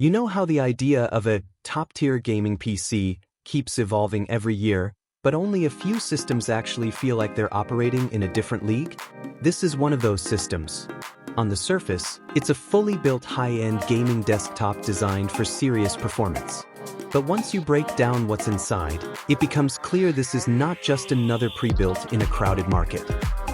You know how the idea of a top-tier gaming PC keeps evolving every year, but only a few systems actually feel like they're operating in a different league? This is one of those systems. On the surface, it's a fully built high-end gaming desktop designed for serious performance. But once you break down what's inside, it becomes clear this is not just another pre-built in a crowded market.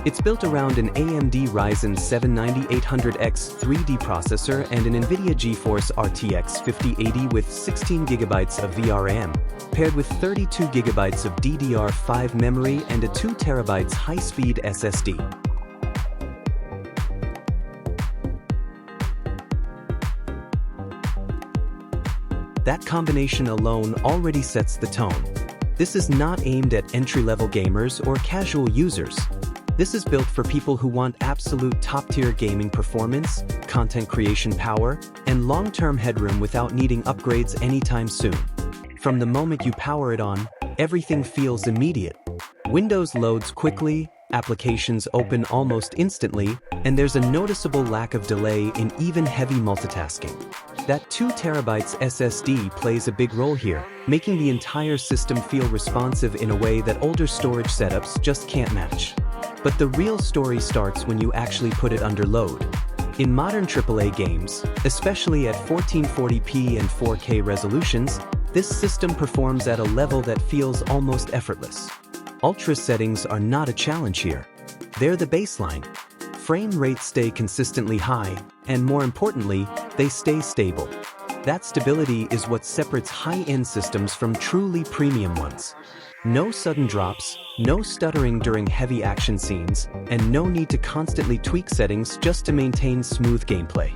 It's built around an AMD Ryzen 7 9800X 3D processor and an NVIDIA GeForce RTX 5080 with 16GB of VRAM, paired with 32GB of DDR5 memory and a 2TB high-speed SSD. That combination alone already sets the tone. This is not aimed at entry-level gamers or casual users. This is built for people who want absolute top-tier gaming performance, content creation power, and long-term headroom without needing upgrades anytime soon. From the moment you power it on, everything feels immediate. Windows loads quickly, applications open almost instantly, and there's a noticeable lack of delay in even heavy multitasking. That 2TB SSD plays a big role here, making the entire system feel responsive in a way that older storage setups just can't match. But the real story starts when you actually put it under load. In modern AAA games, especially at 1440p and 4K resolutions, this system performs at a level that feels almost effortless. Ultra settings are not a challenge here. They're the baseline. Frame rates stay consistently high, and more importantly, they stay stable. That stability is what separates high-end systems from truly premium ones. No sudden drops, no stuttering during heavy action scenes, and no need to constantly tweak settings just to maintain smooth gameplay.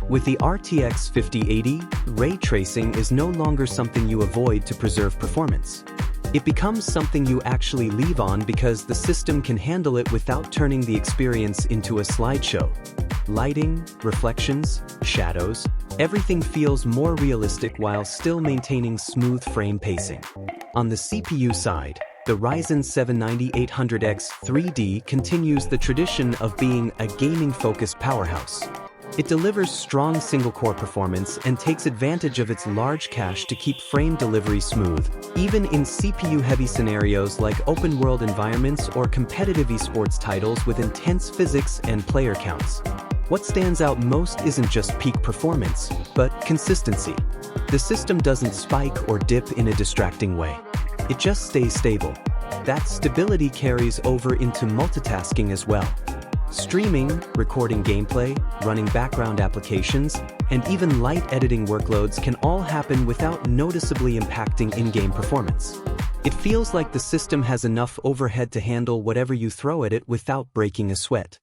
With the RTX 5080, ray tracing is no longer something you avoid to preserve performance. It becomes something you actually leave on because the system can handle it without turning the experience into a slideshow. Lighting, reflections, shadows, everything feels more realistic while still maintaining smooth frame pacing. On the CPU side, the Ryzen 7 9800X 3D continues the tradition of being a gaming-focused powerhouse. It delivers strong single-core performance and takes advantage of its large cache to keep frame delivery smooth, even in CPU-heavy scenarios like open-world environments or competitive esports titles with intense physics and player counts. What stands out most isn't just peak performance, but consistency. The system doesn't spike or dip in a distracting way. It just stays stable. That stability carries over into multitasking as well. Streaming, recording gameplay, running background applications, and even light editing workloads can all happen without noticeably impacting in-game performance. It feels like the system has enough overhead to handle whatever you throw at it without breaking a sweat.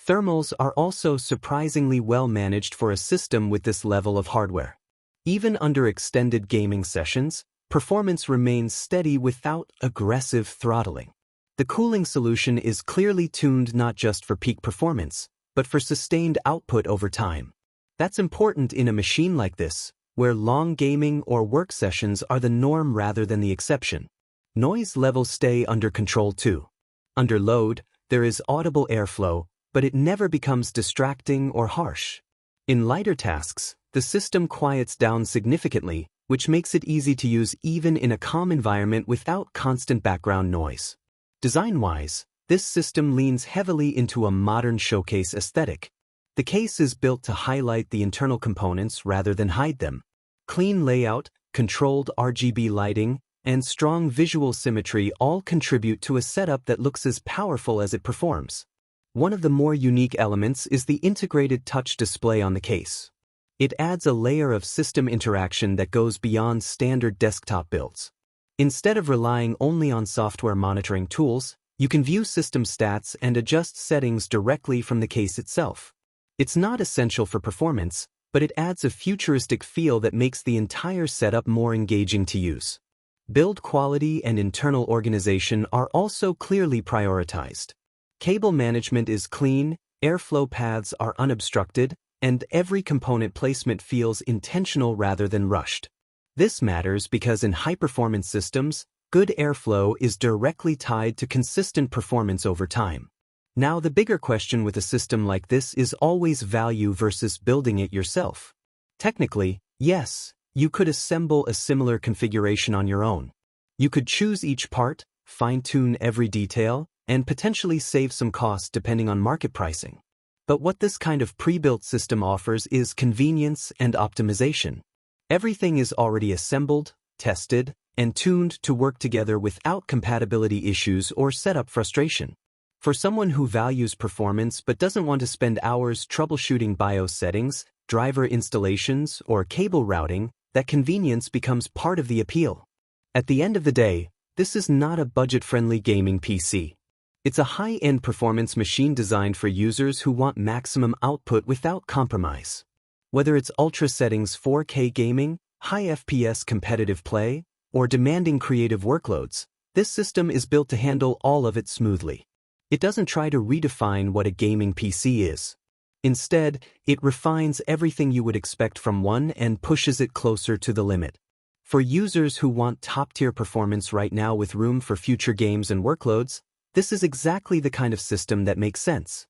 Thermals are also surprisingly well managed for a system with this level of hardware. Even under extended gaming sessions, performance remains steady without aggressive throttling. The cooling solution is clearly tuned not just for peak performance, but for sustained output over time. That's important in a machine like this, where long gaming or work sessions are the norm rather than the exception. Noise levels stay under control too. Under load, there is audible airflow, but it never becomes distracting or harsh. In lighter tasks, the system quiets down significantly, which makes it easy to use even in a calm environment without constant background noise. Design-wise, this system leans heavily into a modern showcase aesthetic. The case is built to highlight the internal components rather than hide them. Clean layout, controlled RGB lighting, and strong visual symmetry all contribute to a setup that looks as powerful as it performs. One of the more unique elements is the integrated touch display on the case. It adds a layer of system interaction that goes beyond standard desktop builds. Instead of relying only on software monitoring tools, you can view system stats and adjust settings directly from the case itself. It's not essential for performance, but it adds a futuristic feel that makes the entire setup more engaging to use. Build quality and internal organization are also clearly prioritized. Cable management is clean, airflow paths are unobstructed, and every component placement feels intentional rather than rushed. This matters because in high-performance systems, good airflow is directly tied to consistent performance over time. Now, the bigger question with a system like this is always value versus building it yourself. Technically, Yes, you could assemble a similar configuration on your own. You could choose each part, fine-tune every detail, and potentially save some costs depending on market pricing. But what this kind of pre-built system offers is convenience and optimization. Everything is already assembled, tested, and tuned to work together without compatibility issues or setup frustration. For someone who values performance but doesn't want to spend hours troubleshooting BIOS settings, driver installations, or cable routing, that convenience becomes part of the appeal. At the end of the day, this is not a budget-friendly gaming PC. It's a high-end performance machine designed for users who want maximum output without compromise. Whether it's ultra settings 4K gaming, high FPS competitive play, or demanding creative workloads, this system is built to handle all of it smoothly. It doesn't try to redefine what a gaming PC is. Instead, it refines everything you would expect from one and pushes it closer to the limit. For users who want top-tier performance right now with room for future games and workloads, this is exactly the kind of system that makes sense.